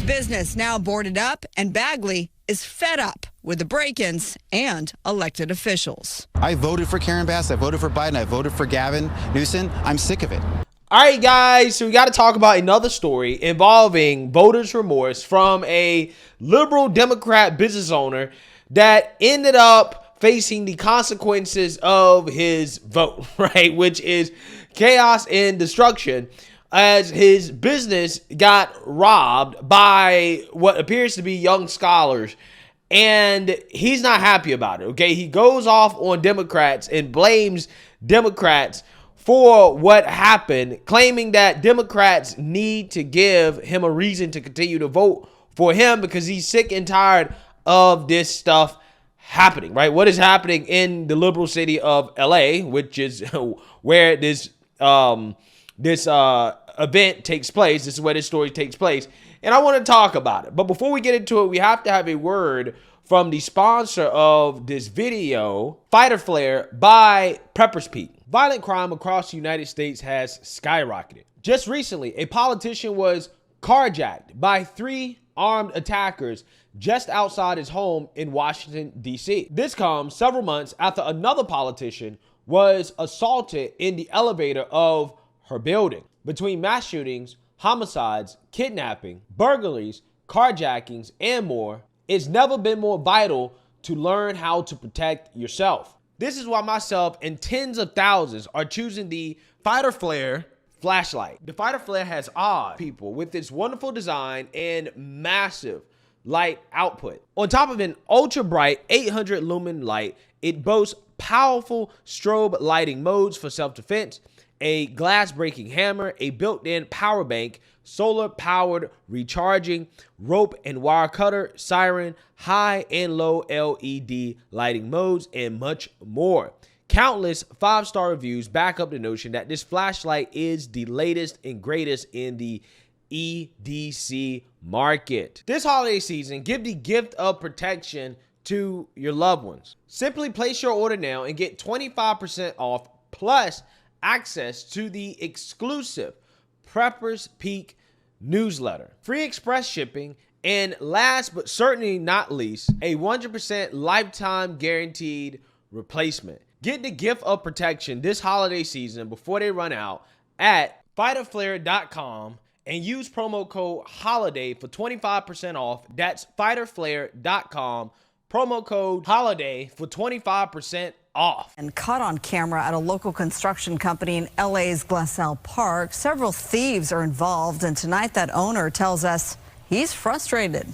business now boarded up, and Baggaley is fed up with the break-ins and elected officials. I voted for Karen Bass. I voted for Biden. I voted for Gavin Newsom. I'm sick of it. All right, guys, so we got to talk about another story involving voters' remorse from a liberal Democrat business owner that ended up facing the consequences of his vote, right? Which is chaos and destruction, as his business got robbed by what appears to be young scholars. And he's not happy about it, okay? He goes off on Democrats and blames Democrats for what happened, claiming that Democrats need to give him a reason to continue to vote for him because he's sick and tired of this stuff happening, right? What is happening in the liberal city of LA, which is where this event takes place. This is where this story takes place. And I want to talk about it. But before we get into it, we have to have a word from the sponsor of this video, Fighter Flare by Pepper's Peak. Violent crime across the United States has skyrocketed. Just recently, a politician was carjacked by 3 armed attackers just outside his home in Washington, D.C. This comes several months after another politician was assaulted in the elevator of her building. Between mass shootings, homicides, kidnapping, burglaries, carjackings, and more, it's never been more vital to learn how to protect yourself. This is why myself and tens of thousands are choosing the Fighter Flare flashlight. The Fighter Flare has awed people with its wonderful design and massive light output. On top of an ultra bright 800 lumen light, it boasts powerful strobe lighting modes for self-defense, a glass breaking hammer, a built-in power bank, solar powered recharging, rope and wire cutter, siren, high and low LED lighting modes, and much more. Countless 5-star reviews back up the notion that this flashlight is the latest and greatest in the EDC market. This holiday season, give the gift of protection to your loved ones. Simply place your order now and get 25% off plus access to the exclusive Pepper's Peak newsletter, free express shipping, and last but certainly not least, a 100% lifetime guaranteed replacement. Get the gift of protection this holiday season before they run out at fighterflare.com and use promo code HOLIDAY for 25% off. That's fighterflare.com, promo code HOLIDAY for 25% off. And caught on camera at a local construction company in LA's Glassell Park. Several thieves are involved, and tonight that owner tells us he's frustrated.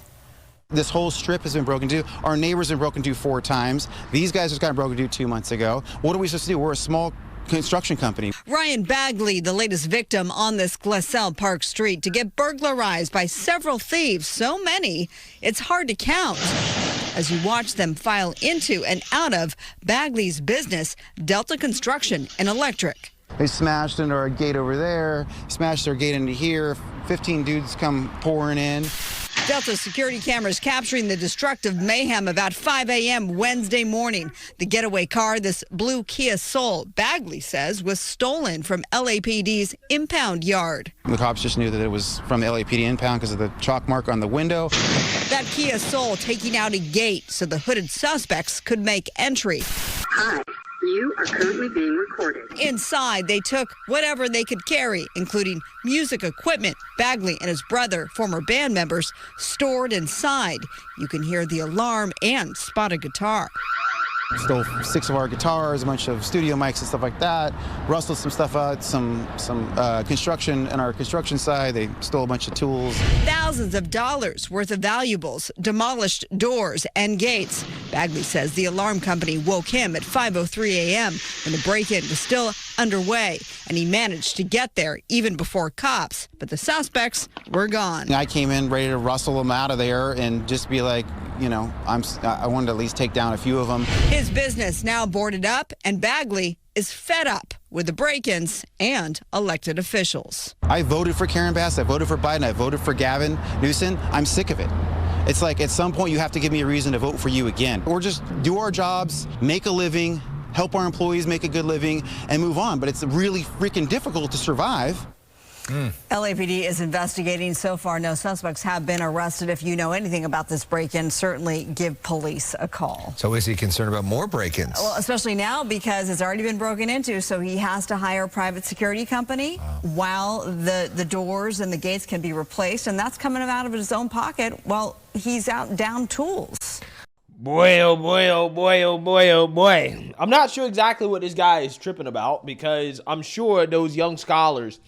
This whole strip has been broken into. Our neighbors have been broken into 4 times. These guys just got broken into 2 months ago. What are we supposed to do? We're a small construction company. Ryan Baggaley, the latest victim on this Glassell Park street, to get burglarized by several thieves, so many it's hard to count. As you watch them file into and out of Baggaley's business, Delta Construction and Electric. They smashed into our gate over there, smashed our gate into here. 15 dudes come pouring in. Delta security cameras capturing the destructive mayhem about 5 a.m. Wednesday morning. The getaway car, this blue Kia Soul, Baggaley says was stolen from LAPD's impound yard. The cops just knew that it was from the LAPD impound because of the chalk mark on the window. That Kia Soul taking out a gate so the hooded suspects could make entry. Hi. You are currently being recorded. Inside, they took whatever they could carry, including music equipment. Baggaley and his brother, former band members, stored inside. You can hear the alarm and spot a guitar. Stole 6 of our guitars, a bunch of studio mics and stuff like that. Rustled some stuff out, some construction on our construction side. They stole a bunch of tools. Thousands of dollars worth of valuables, demolished doors and gates. Baggaley says the alarm company woke him at 5:03 a.m. when the break-in was still underway, and he managed to get there even before cops. But the suspects were gone. I came in ready to rustle them out of there and just be like, you know, I wanted to at least take down a few of them. His business now boarded up, and Baggaley is fed up with the break-ins and elected officials. I voted for Karen Bass. I voted for Biden. I voted for Gavin Newsom. I'm sick of it. It's like at some point you have to give me a reason to vote for you again. Or just do our jobs, make a living, help our employees make a good living, and move on. But it's really freaking difficult to survive. LAPD is investigating. So far, no suspects have been arrested. If you know anything about this break-in, certainly give police a call. So is he concerned about more break-ins? Well, especially now because it's already been broken into, so he has to hire a private security company while the doors and the gates can be replaced, and that's coming out of his own pocket while he's out down tools. Boy, oh boy, oh boy, oh boy, oh boy. I'm not sure exactly what this guy is tripping about, because I'm sure those young scholars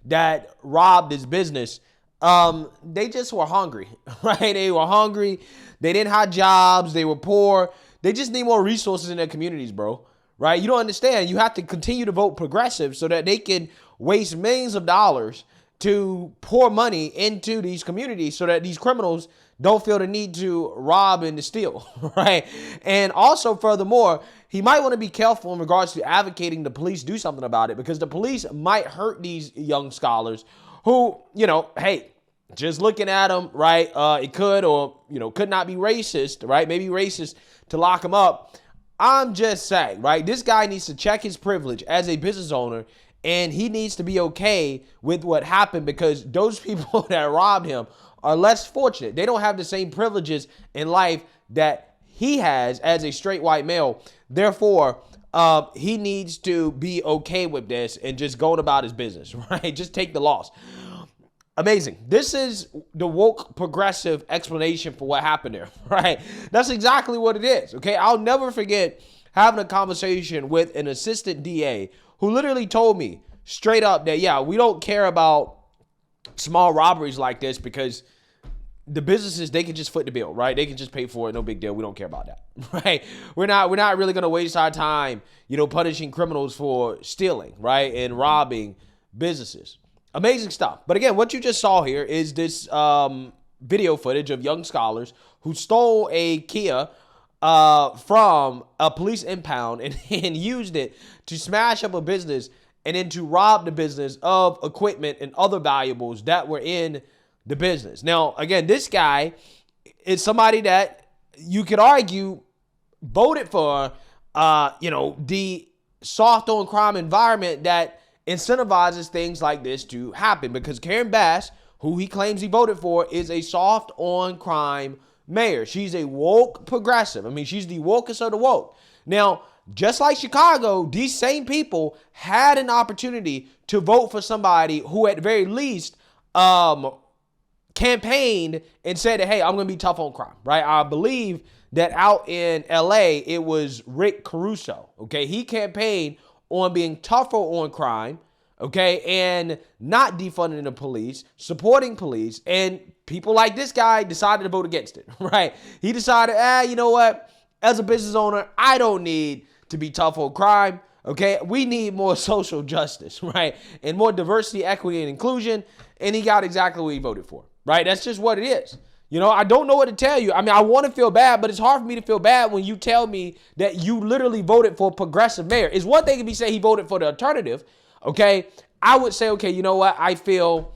that robbed his business, they just were hungry, right? They were hungry. They didn't have jobs. They were poor. They just need more resources in their communities, bro, right? You don't understand. You have to continue to vote progressive so that they can waste millions of dollars to pour money into these communities so that these criminals don't feel the need to rob and to steal, right? And also, furthermore, he might want to be careful in regards to advocating the police do something about it, because the police might hurt these young scholars who, you know, hey, just looking at them, right, it could or, you know, could not be racist, right? Maybe racist to lock them up. I'm just saying, right, this guy needs to check his privilege as a business owner, and he needs to be okay with what happened, because those people that robbed him are less fortunate. They don't have the same privileges in life that he has as a straight white male. Therefore, he needs to be okay with this and just going about his business, right? Just take the loss. Amazing. This is the woke progressive explanation for what happened there, right? That's exactly what it is, okay? I'll never forget having a conversation with an assistant DA who literally told me straight up that, yeah, we don't care about small robberies like this because the businesses, they can just foot the bill, right? They can just pay for it. No big deal. We don't care about that, right? We're not really going to waste our time, you know, punishing criminals for stealing, right? And robbing businesses. Amazing stuff. But again, what you just saw here is this video footage of young scholars who stole a Kia from a police impound and used it to smash up a business and then to rob the business of equipment and other valuables that were in the business. Now, again, this guy is somebody that you could argue voted for, you know, the soft on crime environment that incentivizes things like this to happen, because Karen Bass, who he claims he voted for, is a soft on crime mayor. She's a woke progressive. I mean, she's the wokest of the woke. Now, just like Chicago, these same people had an opportunity to vote for somebody who at the very least campaigned and said that, hey, I'm going to be tough on crime, right? I believe that out in LA, it was Rick Caruso, okay? He campaigned on being tougher on crime, okay, and not defunding the police, supporting police, and people like this guy decided to vote against it, right? He decided, you know what? As a business owner, I don't need to be tough on crime, okay? We need more social justice, right? And more diversity, equity, and inclusion, and he got exactly what he voted for, right? That's just what it is. You know, I don't know what to tell you. I mean, I want to feel bad, but it's hard for me to feel bad when you tell me that you literally voted for a progressive mayor. It's one thing if he say he voted for the alternative, okay? I would say, okay, you know what? I feel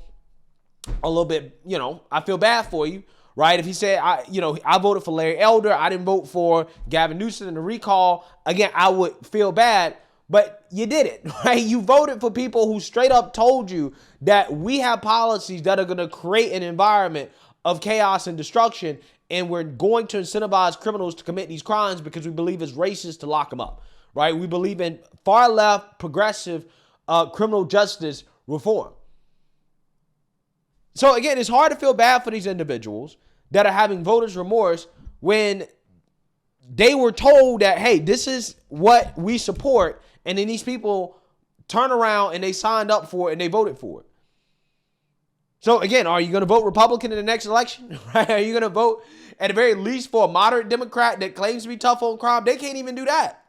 a little bit, you know, I feel bad for you, right? If he said, I voted for Larry Elder, I didn't vote for Gavin Newsom in the recall, again, I would feel bad, but you did it, right? You voted for people who straight up told you that we have policies that are going to create an environment of chaos and destruction, and we're going to incentivize criminals to commit these crimes because we believe it's racist to lock them up, right? We believe in far left, progressive criminal justice reform. So again, it's hard to feel bad for these individuals that are having voters' remorse when they were told that, hey, this is what we support, and then these people turn around and they signed up for it and they voted for it. So again, are you going to vote Republican in the next election? Right? Are you going to vote at the very least for a moderate Democrat that claims to be tough on crime? They can't even do that.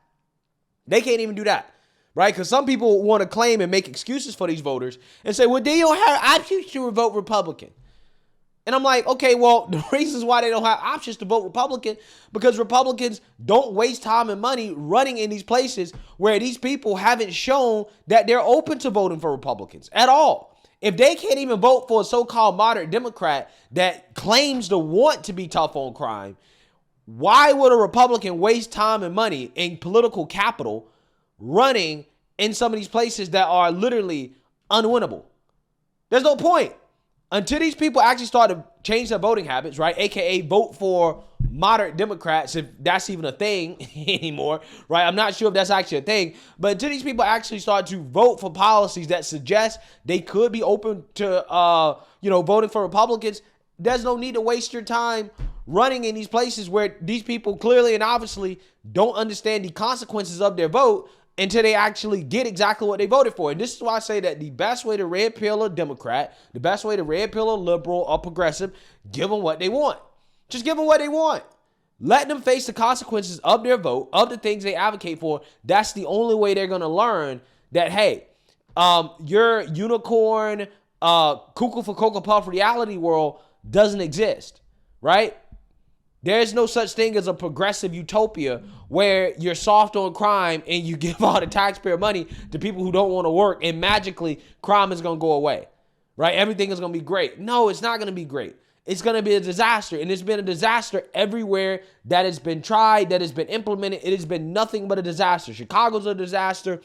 They can't even do that, right? Because some people want to claim and make excuses for these voters and say, well, they don't have options to vote Republican. And I'm like, okay, well, the reasons why they don't have options to vote Republican, because Republicans don't waste time and money running in these places where these people haven't shown that they're open to voting for Republicans at all. If they can't even vote for a so-called moderate Democrat that claims to want to be tough on crime, why would a Republican waste time and money in political capital running in some of these places that are literally unwinnable? There's no point. Until these people actually start to change their voting habits, right? AKA vote for moderate Democrats, if that's even a thing anymore, right? I'm not sure if that's actually a thing, but until these people actually start to vote for policies that suggest they could be open to, voting for Republicans, there's no need to waste your time running in these places where these people clearly and obviously don't understand the consequences of their vote until they actually get exactly what they voted for. And this is why I say that the best way to red pill a Democrat, the best way to red pill a liberal or progressive, give them what they want. Just give them what they want. Let them face the consequences of their vote, of the things they advocate for. That's the only way they're going to learn that, hey, your unicorn, cuckoo for Cocoa Puff reality world doesn't exist, right? There's no such thing as a progressive utopia where you're soft on crime and you give all the taxpayer money to people who don't want to work and magically crime is going to go away, right? Everything is going to be great. No, it's not going to be great. It's going to be a disaster. And it's been a disaster everywhere that has been tried, that has been implemented. It has been nothing but a disaster. Chicago's a disaster.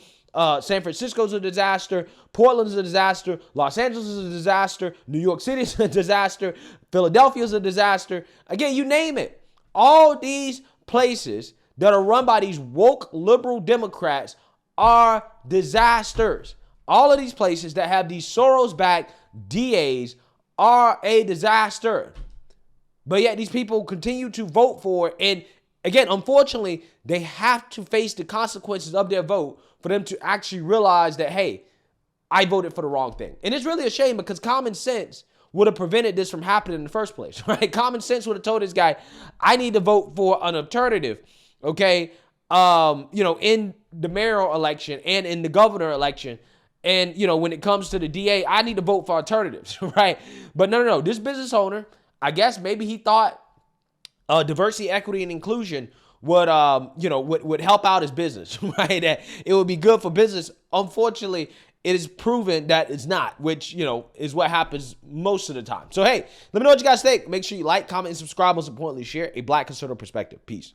San Francisco's a disaster. Portland's a disaster. Los Angeles is a disaster. New York City is a disaster. Philadelphia's a disaster. Again, you name it. All these places that are run by these woke liberal Democrats are disasters. All of these places that have these Soros-backed DAs are a disaster. But yet these people continue to vote for it. And again, unfortunately, they have to face the consequences of their vote for them to actually realize that, hey, I voted for the wrong thing. And it's really a shame because common sense would have prevented this from happening in the first place, right? Common sense would have told this guy, I need to vote for an alternative, okay? In the mayoral election and in the governor election. And, when it comes to the DA, I need to vote for alternatives, right? But no. This business owner, I guess maybe he thought diversity, equity, and inclusion would help out his business, right? That it would be good for business. Unfortunately, it is proven that it's not, which, is what happens most of the time. So, hey, let me know what you guys think. Make sure you like, comment, and subscribe. Most importantly, share a Black conservative perspective. Peace.